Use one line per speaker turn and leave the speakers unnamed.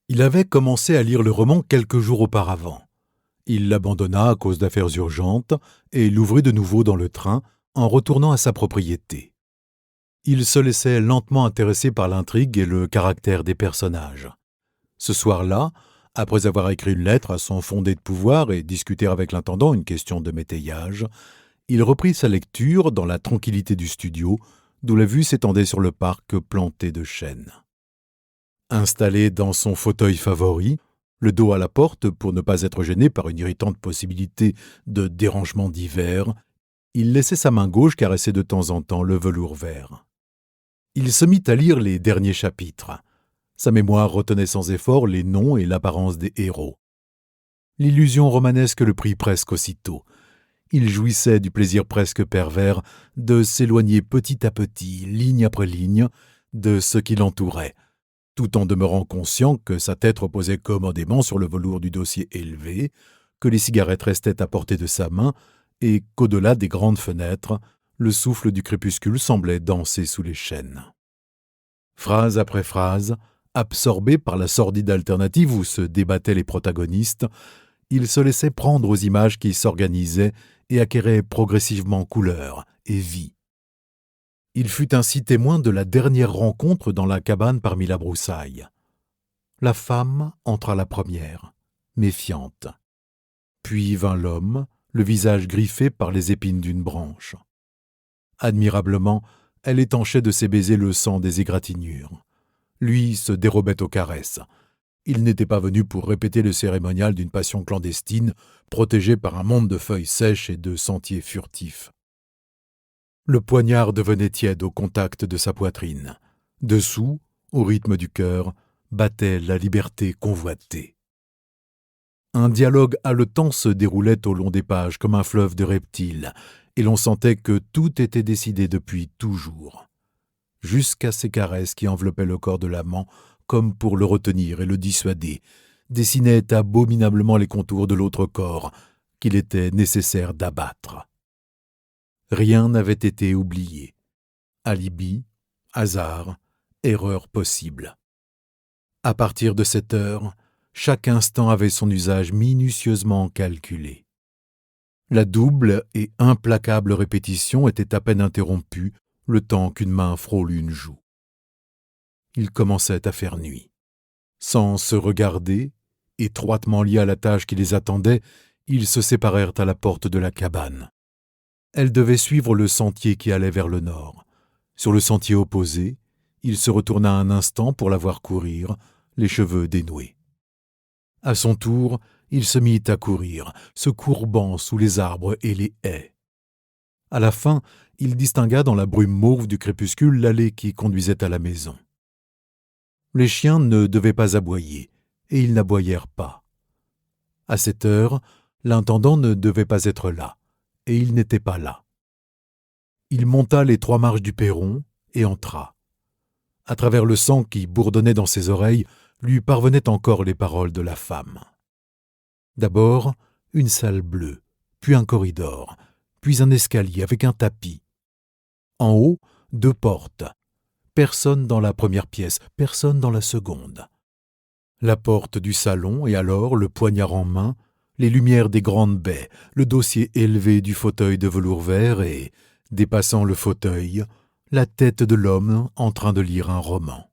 Il avait commencé à lire le roman quelques jours auparavant. Il l'abandonna à cause d'affaires urgentes et l'ouvrit de nouveau dans le train en retournant à sa propriété. Il se laissait lentement intéresser par l'intrigue et le caractère des personnages. Ce soir-là, après avoir écrit une lettre à son fondé de pouvoir et discuté avec l'intendant une question de métayage, il reprit sa lecture dans la tranquillité du studio, d'où la vue s'étendait sur le parc planté de chênes. Installé dans son fauteuil favori, le dos à la porte pour ne pas être gêné par une irritante possibilité de dérangement d'hiver, il laissait sa main gauche caresser de temps en temps le velours vert. Il se mit à lire les derniers chapitres. Sa mémoire retenait sans effort les noms et l'apparence des héros. L'illusion romanesque le prit presque aussitôt. Il jouissait du plaisir presque pervers de s'éloigner petit à petit, ligne après ligne, de ce qui l'entourait, tout en demeurant conscient que sa tête reposait commodément sur le velours du dossier élevé, que les cigarettes restaient à portée de sa main et qu'au-delà des grandes fenêtres, le souffle du crépuscule semblait danser sous les chênes. Phrase après phrase, absorbé par la sordide alternative où se débattaient les protagonistes, il se laissait prendre aux images qui s'organisaient et acquéraient progressivement couleur et vie. Il fut ainsi témoin de la dernière rencontre dans la cabane parmi la broussaille. La femme entra la première, méfiante. Puis vint l'homme, le visage griffé par les épines d'une branche. Admirablement, elle étanchait de ses baisers le sang des égratignures. Lui se dérobait aux caresses. Il n'était pas venu pour répéter le cérémonial d'une passion clandestine, protégée par un monde de feuilles sèches et de sentiers furtifs. Le poignard devenait tiède au contact de sa poitrine. Dessous, au rythme du cœur, battait la liberté convoitée. Un dialogue haletant se déroulait au long des pages comme un fleuve de reptiles, et l'on sentait que tout était décidé depuis toujours. Jusqu'à ces caresses qui enveloppaient le corps de l'amant, comme pour le retenir et le dissuader, dessinaient abominablement les contours de l'autre corps, qu'il était nécessaire d'abattre. Rien n'avait été oublié. Alibi, hasard, erreur possible. À partir de cette heure, chaque instant avait son usage minutieusement calculé. La double et implacable répétition était à peine interrompue, le temps qu'une main frôle une joue. Il commençait à faire nuit. Sans se regarder, étroitement liés à la tâche qui les attendait, ils se séparèrent à la porte de la cabane. Elle devait suivre le sentier qui allait vers le nord. Sur le sentier opposé, il se retourna un instant pour la voir courir, les cheveux dénoués. À son tour, il se mit à courir, se courbant sous les arbres et les haies. À la fin, il distingua dans la brume mauve du crépuscule l'allée qui conduisait à la maison. Les chiens ne devaient pas aboyer, et ils n'aboyèrent pas. À cette heure, l'intendant ne devait pas être là, et il n'était pas là. Il monta les 3 marches du perron et entra. À travers le sang qui bourdonnait dans ses oreilles, lui parvenaient encore les paroles de la femme. D'abord, une salle bleue, puis un corridor, puis un escalier avec un tapis. En haut, 2 portes. Personne dans la première pièce, personne dans la seconde. La porte du salon et alors, le poignard en main, les lumières des grandes baies, le dossier élevé du fauteuil de velours vert et, dépassant le fauteuil, la tête de l'homme en train de lire un roman.